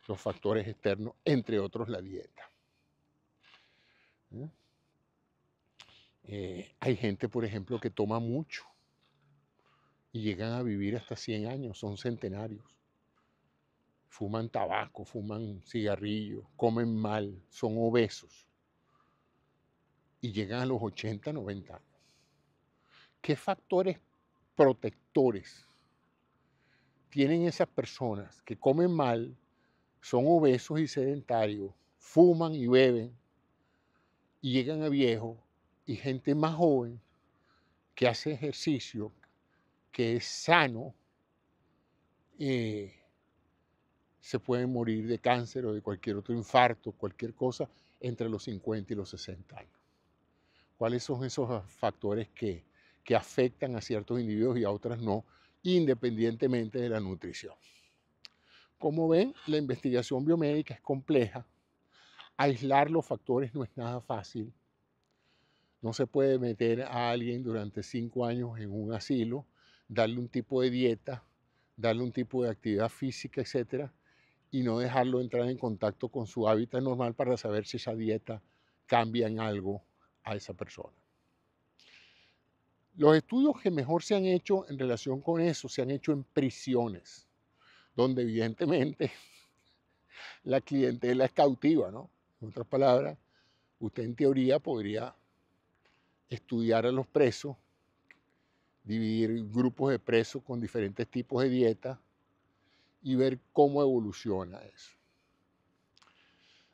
los factores externos, entre otros la dieta. Hay gente, por ejemplo, que toma mucho y llegan a vivir hasta 100 años, son centenarios. fuman tabaco, fuman cigarrillos, comen mal, son obesos y llegan a los 80, 90 años. ¿Qué factores protectores tienen esas personas que comen mal, son obesos y sedentarios, fuman y beben y llegan a viejos, y gente más joven que hace ejercicio, que es sano, se pueden morir de cáncer o de cualquier otro infarto, cualquier cosa, entre los 50 y los 60 años? ¿Cuáles son esos factores que afectan a ciertos individuos y a otras no, independientemente de la nutrición? Como ven, la investigación biomédica es compleja. Aislar los factores no es nada fácil. No se puede meter a alguien durante 5 años en un asilo, darle un tipo de dieta, darle un tipo de actividad física, etcétera, y no dejarlo entrar en contacto con su hábitat normal para saber si esa dieta cambia en algo a esa persona. Los estudios que mejor se han hecho en relación con eso se han hecho en prisiones, donde evidentemente la clientela es cautiva, ¿no? En otras palabras, usted en teoría podría estudiar a los presos, dividir grupos de presos con diferentes tipos de dieta y ver cómo evoluciona eso.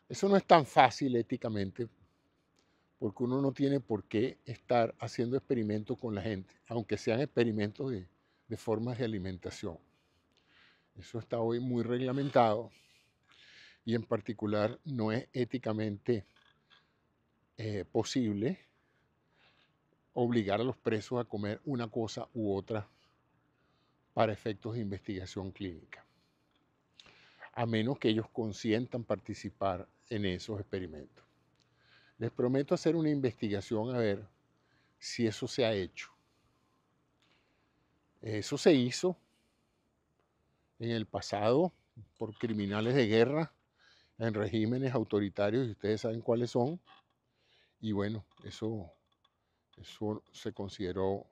Eso no es tan fácil éticamente, porque uno no tiene por qué estar haciendo experimentos con la gente, aunque sean experimentos de formas de alimentación. Eso está hoy muy reglamentado y en particular no es éticamente posible obligar a los presos a comer una cosa u otra para efectos de investigación clínica, a menos que ellos consientan participar en esos experimentos. Les prometo hacer una investigación a ver si eso se ha hecho. Eso se hizo en el pasado por criminales de guerra en regímenes autoritarios, y ustedes saben cuáles son, y bueno, eso se consideró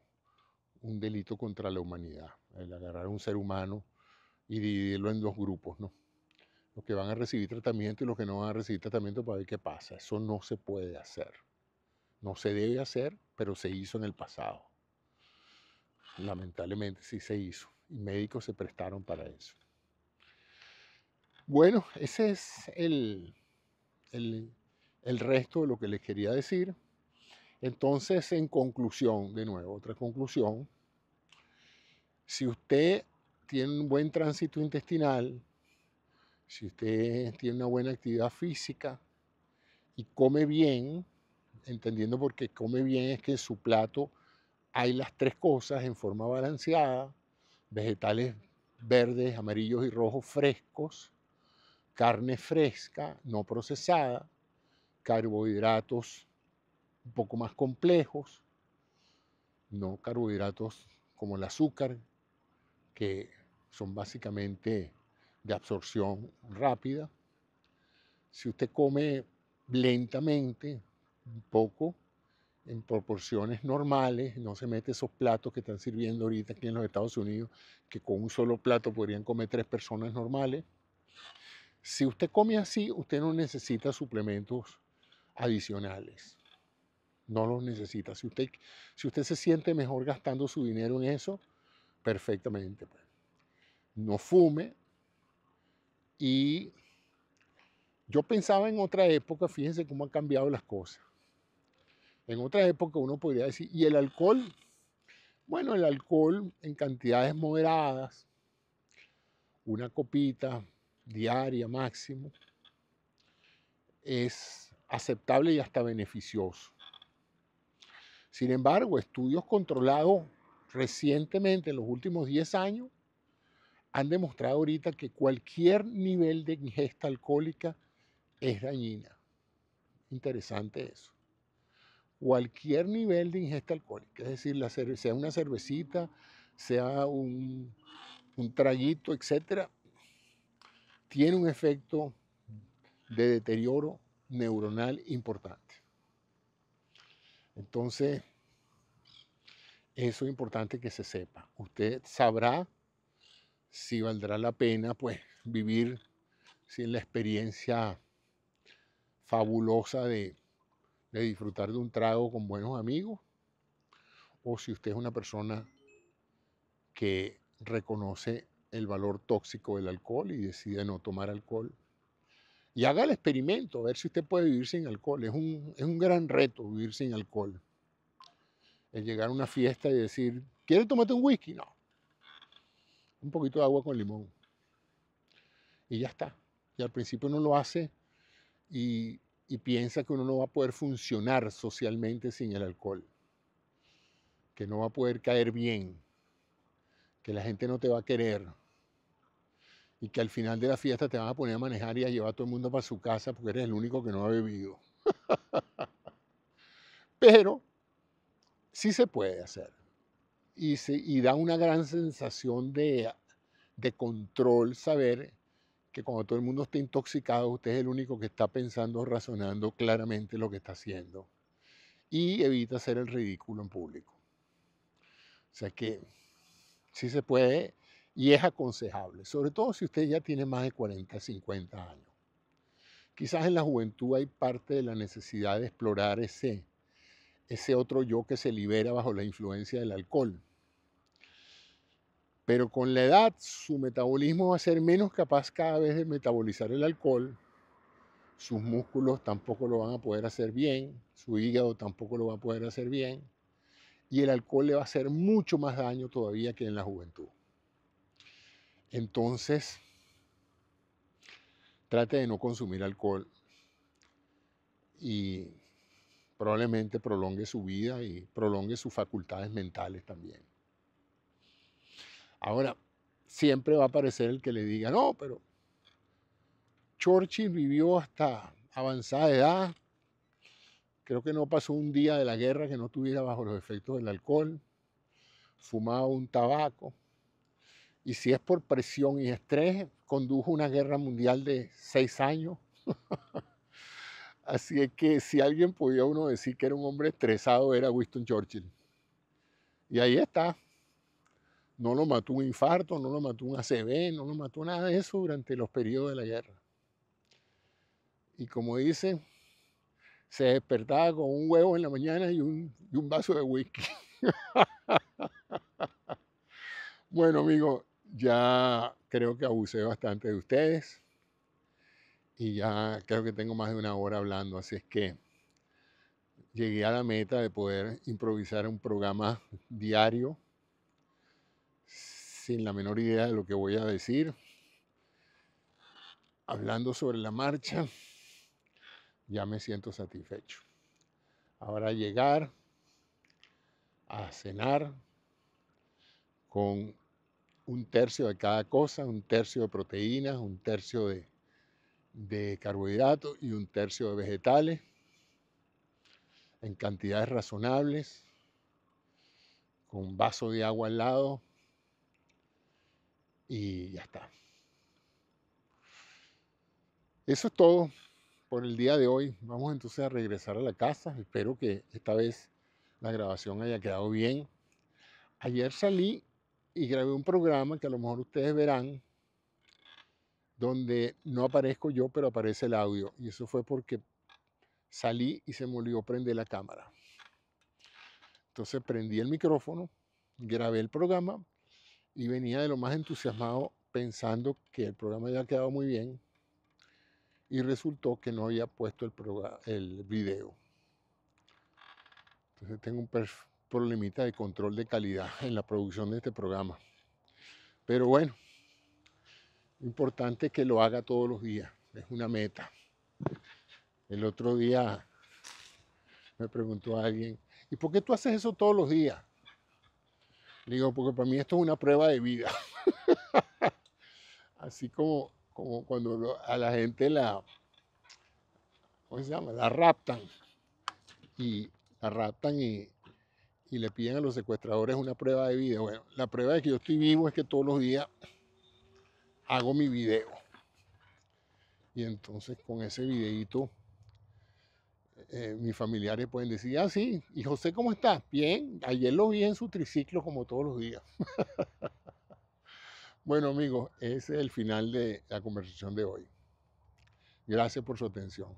un delito contra la humanidad, el agarrar a un ser humano y dividirlo en dos grupos, ¿no? Los que van a recibir tratamiento y los que no van a recibir tratamiento para ver qué pasa. Eso no se puede hacer. No se debe hacer, pero se hizo en el pasado. Lamentablemente sí se hizo. Y médicos se prestaron para eso. Bueno, ese es el resto de lo que les quería decir. Entonces, en conclusión, de nuevo, otra conclusión. Si usted tiene un buen tránsito intestinal, si usted tiene una buena actividad física y come bien, entendiendo porque come bien es que en su plato hay las tres cosas en forma balanceada: vegetales verdes, amarillos y rojos frescos, carne fresca, no procesada, carbohidratos un poco más complejos, no carbohidratos como el azúcar, que son básicamente de absorción rápida. Si usted come lentamente, un poco, en proporciones normales, no se mete esos platos que están sirviendo ahorita aquí en los Estados Unidos, que con un solo plato podrían comer 3 personas normales. Si usted come así, usted no necesita suplementos adicionales. No los necesita. Si usted se siente mejor gastando su dinero en eso, perfectamente. Pues. No fume. Y yo pensaba en otra época, fíjense cómo han cambiado las cosas. En otra época uno podría decir, ¿y el alcohol? Bueno, el alcohol en cantidades moderadas, una copita diaria máximo, es aceptable y hasta beneficioso. Sin embargo, estudios controlados recientemente, en los últimos 10 años, han demostrado ahorita que cualquier nivel de ingesta alcohólica es dañina. Interesante eso. Cualquier nivel de ingesta alcohólica, es decir, sea una cervecita, sea un traguito, etcétera, tiene un efecto de deterioro neuronal importante. Entonces, eso es importante que se sepa. Usted sabrá si valdrá la pena, pues, vivir sin la experiencia fabulosa de disfrutar de un trago con buenos amigos, o si usted es una persona que reconoce el valor tóxico del alcohol y decide no tomar alcohol. Y haga el experimento, a ver si usted puede vivir sin alcohol. Es un gran reto vivir sin alcohol. El llegar a una fiesta y decir, ¿quieres tomarte un whisky? No. Un poquito de agua con limón. Y ya está. Y al principio uno lo hace y piensa que uno no va a poder funcionar socialmente sin el alcohol. Que no va a poder caer bien. Que la gente no te va a querer. Y que al final de la fiesta te van a poner a manejar y a llevar a todo el mundo para su casa porque eres el único que no ha bebido. Pero sí se puede hacer. Y da una gran sensación de control saber que cuando todo el mundo está intoxicado, usted es el único que está pensando, razonando claramente lo que está haciendo. Y evita hacer el ridículo en público. O sea que sí se puede y es aconsejable, sobre todo si usted ya tiene más de 40, 50 años. Quizás en la juventud hay parte de la necesidad de explorar ese otro yo que se libera bajo la influencia del alcohol. Pero con la edad su metabolismo va a ser menos capaz cada vez de metabolizar el alcohol, sus músculos tampoco lo van a poder hacer bien, su hígado tampoco lo va a poder hacer bien, y el alcohol le va a hacer mucho más daño todavía que en la juventud. Entonces, trate de no consumir alcohol y probablemente prolongue su vida y prolongue sus facultades mentales también. Ahora, siempre va a aparecer el que le diga, no, pero Churchill vivió hasta avanzada edad, creo que no pasó un día de la guerra que no estuviera bajo los efectos del alcohol, fumaba un tabaco, y si es por presión y estrés, condujo una guerra mundial de 6 años. Así es que si alguien podía uno decir que era un hombre estresado, era Winston Churchill. Y ahí está. No lo mató un infarto, no lo mató un ACV, no lo mató nada de eso durante los periodos de la guerra. Y como dice, se despertaba con un huevo en la mañana y un vaso de whisky. Bueno, amigo, ya creo que abusé bastante de ustedes y ya creo que tengo más de una hora hablando, así es que llegué a la meta de poder improvisar un programa diario sin la menor idea de lo que voy a decir, hablando sobre la marcha. Ya me siento satisfecho. Ahora llegar a cenar con un tercio de cada cosa, un tercio de proteínas, un tercio de carbohidratos y un tercio de vegetales en cantidades razonables, con un vaso de agua al lado y ya está. Eso es todo por el día de hoy. Vamos entonces a regresar a la casa. Espero que esta vez la grabación haya quedado bien. Ayer salí y grabé un programa que a lo mejor ustedes verán, donde no aparezco yo, pero aparece el audio. Y eso fue porque salí y se me olvidó prender la cámara. Entonces prendí el micrófono, grabé el programa y venía de lo más entusiasmado pensando que el programa había quedado muy bien y resultó que no había puesto el video. Entonces tengo un problemita de control de calidad en la producción de este programa. Pero bueno, lo importante es que lo haga todos los días, es una meta. El otro día me preguntó alguien, ¿y por qué tú haces eso todos los días? Le digo, porque para mí esto es una prueba de vida. Así como cuando a la gente ¿cómo se llama? La raptan. Y la raptan y le piden a los secuestradores una prueba de vida. Bueno, la prueba de que yo estoy vivo es que todos los días hago mi video. Y entonces con ese videito mis familiares pueden decir, ah, sí, ¿y José cómo está? Bien, ayer lo vi en su triciclo como todos los días. Bueno, amigos, ese es el final de la conversación de hoy. Gracias por su atención.